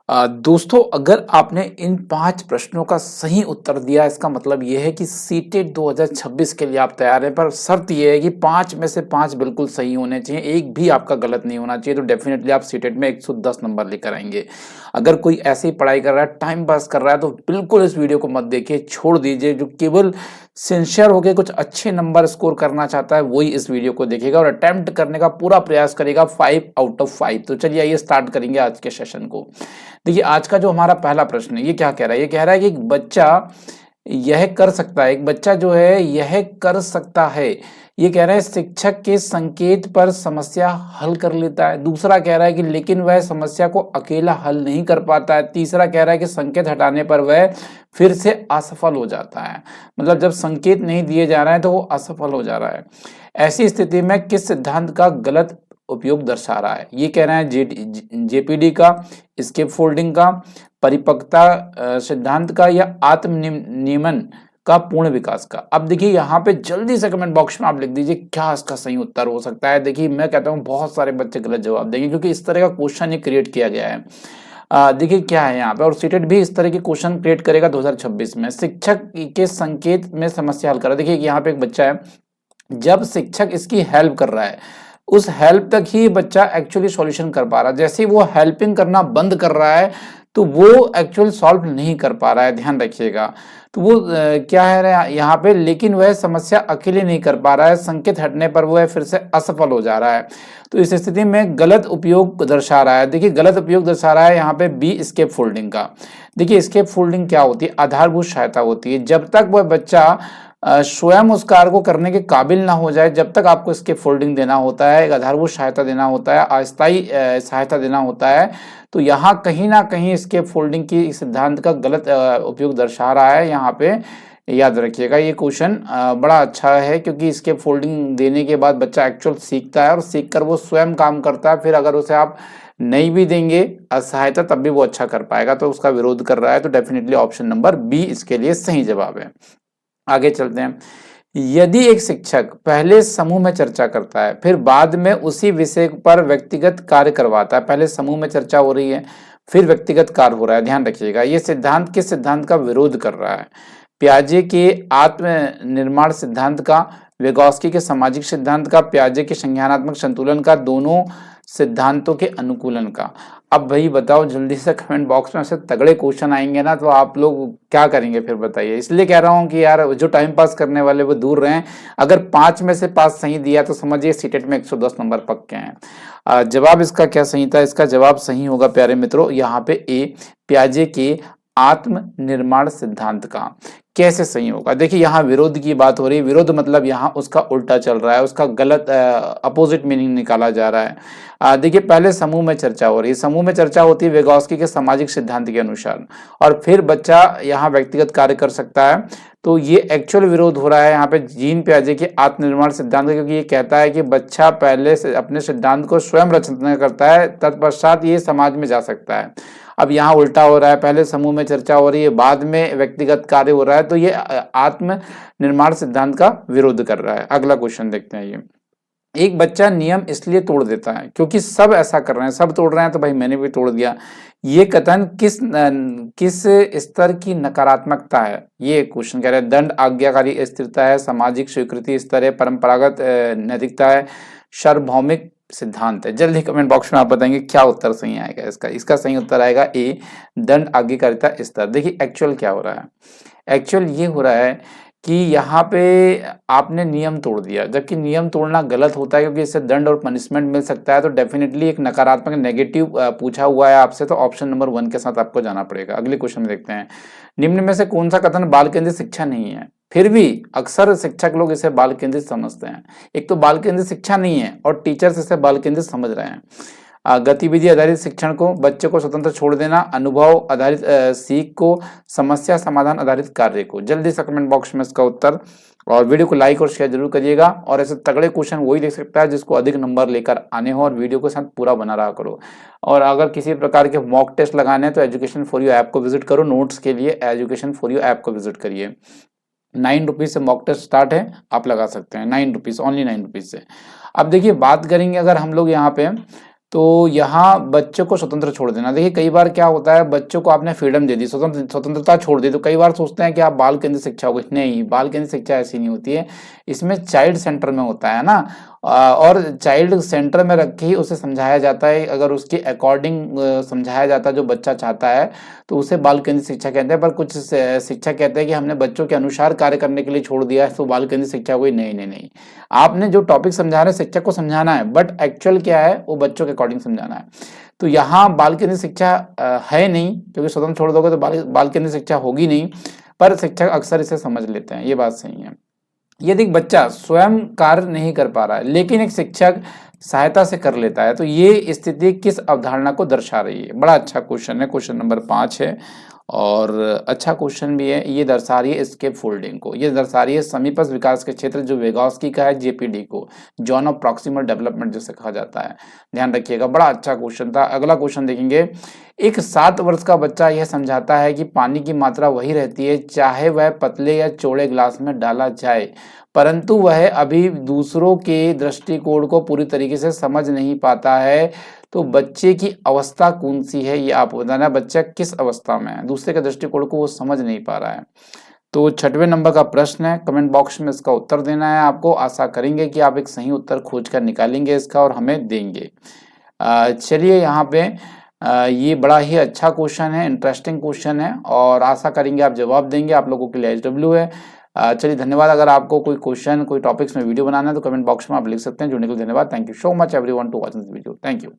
दोस्तों, अगर आपने इन 5 प्रश्नों का सही उत्तर दिया, इसका मतलब ये है कि सीटेट 2026 के लिए आप तैयार हैं, पर शर्त ये है कि 5 में से 5 बिल्कुल सही होने चाहिए, एक भी आपका गलत नहीं होना चाहिए, तो डेफ़िनेटली आप सीटेट में 110 नंबर लेकर आएँगे। अगर कोई ऐसे ही पढ़ाई कर रहा है, टाइम पास कर रहा है, तो बिल्कुल इस वीडियो को मत देखिए, छोड़ दीजिए। जो केवल सिंसियर होके कुछ अच्छे नंबर स्कोर करना चाहता है, वही इस वीडियो को देखेगा और अटेम्प्ट करने का पूरा प्रयास करेगा 5 आउट ऑफ 5। तो चलिए आइए स्टार्ट करेंगे आज के सेशन को। देखिए, आज का जो हमारा पहला प्रश्न है, ये क्या कह रहा है? ये कह रहा है कि एक बच्चा यह कर सकता है, एक बच्चा जो है यह कर सकता है। ये कह रहा है शिक्षक के संकेत पर समस्या हल कर लेता है। दूसरा कह रहा है कि लेकिन वह समस्या को अकेला हल नहीं कर पाता है। तीसरा कह रहा है कि संकेत हटाने पर वह फिर से असफल हो जाता है। मतलब जब संकेत नहीं दिए जा रहे हैं तो वो असफल हो जा रहा है। ऐसी स्थिति में किस सिद्धांत का गलत उपयोग दर्शा रहा है? ये कह रहे हैं जेपीडी का, स्केप फोल्डिंग का, परिपक्वता सिद्धांत का, या आत्म नियमन का पूर्ण विकास का। अब देखिए यहाँ पे जल्दी से कमेंट बॉक्स में आप लिख दीजिए क्या इसका सही उत्तर हो सकता है। देखिए मैं कहता हूँ बहुत सारे बच्चे गलत जवाब देंगे, क्योंकि इस तरह का क्वेश्चन ये क्रिएट किया गया है। देखिए क्या है यहाँ पे, और सीटेट भी इस तरह के क्वेश्चन क्रिएट करेगा 2026 में। शिक्षक के संकेत में समस्या हल करा। देखिए यहाँ पे एक बच्चा है, जब शिक्षक इसकी हेल्प कर रहा है, उस हेल्प तक ही बच्चा एक्चुअली सॉल्यूशन कर पा रहा है। जैसे ही वो हेल्पिंग करना बंद कर रहा है, तो वो एक्चुअल सॉल्व नहीं कर पा रहा है, ध्यान रखिएगा। तो वो क्या है यहाँ पे, लेकिन वह समस्या अकेले नहीं कर पा रहा है, संकेत हटने पर वह फिर से असफल हो जा रहा है। तो इस स्थिति में गलत उपयोग दर्शा रहा है। देखिए गलत उपयोग दर्शा रहा है यहाँ पे बी, स्केप फोल्डिंग का। देखिए स्केप फोल्डिंग क्या होती है? आधारभूत सहायता होती है। जब तक वह बच्चा स्वयं उस कार्य को करने के काबिल ना हो जाए, जब तक आपको इसके फोल्डिंग देना होता है, एक आधारभूत सहायता देना होता है, अस्थायी सहायता देना होता है। तो यहाँ कहीं ना कहीं इसके फोल्डिंग की सिद्धांत का गलत उपयोग दर्शा रहा है। यहाँ पे याद रखिएगा, ये क्वेश्चन बड़ा अच्छा है, क्योंकि इसके फोल्डिंग देने के बाद बच्चा एक्चुअल सीखता है और सीख कर वो स्वयं काम करता है। फिर अगर उसे आप नहीं भी देंगे सहायता, तब भी वो अच्छा कर पाएगा। तो उसका विरोध कर रहा है, तो डेफिनेटली ऑप्शन नंबर बी इसके लिए सही जवाब है। आगे चलते हैं। यदि एक शिक्षक पहले समूह में चर्चा करता है, फिर बाद में उसी विषय पर व्यक्तिगत कार्य करवाता है, पहले समूह में चर्चा हो रही है, फिर व्यक्तिगत कार्य हो रहा है, ध्यान रखिएगा, ये सिद्धांत किस सिद्धांत का विरोध कर रहा है? पियाजे के आत्म निर्माण सिद्धांत का, vygotsky के सामाजिक सिद्धांत का, पियाजे के संज्ञानात्मक संतुलन का, दोनों सिद्धांतों के अनुकूलन का। अब भाई बताओ जल्दी से, कमेंट बॉक्स में ऐसे तगड़े क्वेश्चन आएंगे ना, तो आप लोग क्या करेंगे फिर बताइए। इसलिए कह रहा हूँ कि यार जो टाइम पास करने वाले वो दूर रहें। अगर 5 में से 5 सही दिया तो समझिए सीटेट में 110 नंबर पक्के हैं। जवाब इसका क्या सही था? इसका जवाब सही होगा प्यारे मित्रों यहाँ पे ए, पियाजे के आत्म निर्माण सिद्धांत का। कैसे सही होगा? देखिए यहाँ विरोध की बात हो रही है, विरोध मतलब यहाँ उसका उल्टा चल रहा है, उसका गलत अपोजिट मीनिंग निकाला जा रहा है। देखिए पहले समूह में चर्चा हो रही है, समूह में चर्चा होती है vygotsky के सामाजिक सिद्धांत के अनुसार, और फिर बच्चा यहाँ व्यक्तिगत कार्य कर सकता है। तो ये एक्चुअल विरोध हो रहा है यहाँ पे जीन पियाजे के आत्मनिर्माण सिद्धांत का, क्योंकि ये कहता है कि बच्चा पहले से अपने सिद्धांत को स्वयं रचना करता है, तत्पश्चात ये समाज में जा सकता है। अब यहाँ उल्टा हो रहा है, पहले समूह में चर्चा हो रही है, बाद में व्यक्तिगत कार्य हो रहा है, तो ये आत्म निर्माण सिद्धांत का विरोध कर रहा है। अगला क्वेश्चन देखते हैं। ये एक बच्चा नियम इसलिए तोड़ देता है क्योंकि सब ऐसा कर रहे हैं, सब तोड़ रहे हैं तो भाई मैंने भी तोड़ दिया। ये कथन किस स्तर की नकारात्मकता है? ये क्वेश्चन कह रहे हैं। दंड, आज्ञाकारी स्थिरता है, सामाजिक स्वीकृति स्तर है, परंपरागत नैतिकता है, सार्वभौमिक सिद्धांत है। जल्दी कमेंट बॉक्स में आप बताएंगे क्या उत्तर सही आएगा इसका। इसका सही उत्तर आएगा ए, दंड आज्ञाकारिता स्तर। देखिए एक्चुअल क्या हो रहा है? एक्चुअल ये हो रहा है कि यहाँ पे आपने नियम तोड़ दिया, जबकि नियम तोड़ना गलत होता है, क्योंकि इससे दंड और पनिशमेंट मिल सकता है। तो डेफिनेटली एक नकारात्मक नेगेटिव पूछा हुआ है आपसे, तो ऑप्शन नंबर 1 के साथ आपको जाना पड़ेगा। अगले क्वेश्चन में देखते हैं। निम्न में से कौन सा कथन बाल केंद्रित शिक्षा नहीं है? फिर भी अक्सर शिक्षक लोग इसे बाल केंद्रित समझते हैं। एक तो बाल केंद्रित शिक्षा नहीं है, और टीचर्स इसे बाल केंद्रित समझ रहे हैं। गतिविधि आधारित शिक्षण को, बच्चे को स्वतंत्र छोड़ देना, अनुभव आधारित सीख को, समस्या समाधान आधारित कार्य को। जल्दी से कमेंट बॉक्स में इसका उत्तर, और वीडियो को लाइक और शेयर जरूर करिएगा। और ऐसे तगड़े क्वेश्चन वही देख सकता है जिसको अधिक नंबर लेकर आने हो, और वीडियो के साथ पूरा बना रहा करो। और अगर किसी प्रकार के मॉक टेस्ट लगाने हैं तो एजुकेशन फॉर यू ऐप को विजिट करो। नोट्स के लिए एजुकेशन फॉर यू ऐप को विजिट करिए। 9 रुपीज से मॉक टेस्ट स्टार्ट है, आप लगा सकते हैं। 9 रुपीज, ओनली 9 रुपीज से। अब देखिए बात करेंगे अगर हम लोग यहाँ पे, तो यहाँ बच्चों को स्वतंत्र छोड़ देना। देखिए कई बार क्या होता है, बच्चों को आपने फ्रीडम दे दी, स्वतंत्रता छोड़ दी, तो कई बार सोचते हैं कि आप बाल केंद्रित शिक्षा होगी। नहीं, बाल केंद्रित शिक्षा ऐसी नहीं होती है, इसमें चाइल्ड सेंटर में होता है ना, और चाइल्ड सेंटर में रख के ही उसे समझाया जाता है। अगर उसके अकॉर्डिंग समझाया जाता है जो बच्चा चाहता है, तो उसे बाल केंद्रित शिक्षा कहते हैं। पर कुछ शिक्षक कहते हैं कि हमने बच्चों के अनुसार कार्य करने के लिए छोड़ दिया है, तो बाल केंद्रित शिक्षा हुई। नहीं नहीं नहीं, आपने जो टॉपिक समझा रहे हैं शिक्षक को समझाना है, बट एक्चुअल क्या है वो बच्चों के अकॉर्डिंग समझाना है। तो यहाँ बाल केंद्रित शिक्षा है नहीं, क्योंकि स्वतंत्र छोड़ दोगे तो बाल केंद्रित शिक्षा होगी नहीं, पर शिक्षक अक्सर इसे समझ लेते हैं, ये बात सही है। यदि एक बच्चा स्वयं कार्य नहीं कर पा रहा है लेकिन एक शिक्षक सहायता से कर लेता है, तो ये स्थिति किस अवधारणा को दर्शा रही है? बड़ा अच्छा क्वेश्चन है, क्वेश्चन नंबर 5 है और अच्छा क्वेश्चन भी है। ये दर्शा रही है स्केप फोल्डिंग को, ये दर्शा रही है समीपस्थ विकास के क्षेत्र जो वेगोस्की का है, जेपीडी को, जोन ऑफ प्रॉक्सिमल डेवलपमेंट जिसे कहा जाता है। ध्यान रखिएगा, बड़ा अच्छा क्वेश्चन था। अगला क्वेश्चन देखेंगे। एक 7 वर्ष का बच्चा यह समझाता है कि पानी की मात्रा वही रहती है चाहे वह पतले या चौड़े ग्लास में डाला जाए, परंतु वह अभी दूसरों के दृष्टिकोण को पूरी तरीके से समझ नहीं पाता है। तो बच्चे की अवस्था कौन सी है, ये आप बताना, बच्चा किस अवस्था में है, दूसरे के दृष्टिकोण को वो समझ नहीं पा रहा है। तो 6वें नंबर का प्रश्न है, कमेंट बॉक्स में इसका उत्तर देना है आपको। आशा करेंगे कि आप एक सही उत्तर खोज कर निकालेंगे इसका और हमें देंगे। चलिए यहाँ पे ये बड़ा ही अच्छा क्वेश्चन है, इंटरेस्टिंग क्वेश्चन है और आशा करेंगे आप जवाब देंगे। आप लोगों के लिए एचडब्ल्यू है। चलिए धन्यवाद। अगर आपको कोई क्वेश्चन, कोई टॉपिक्स में वीडियो बनाना है तो कमेंट बॉक्स में आप लिख सकते हैं। जुड़ने के लिए धन्यवाद। Thank you so much everyone to watching this video. Thank you.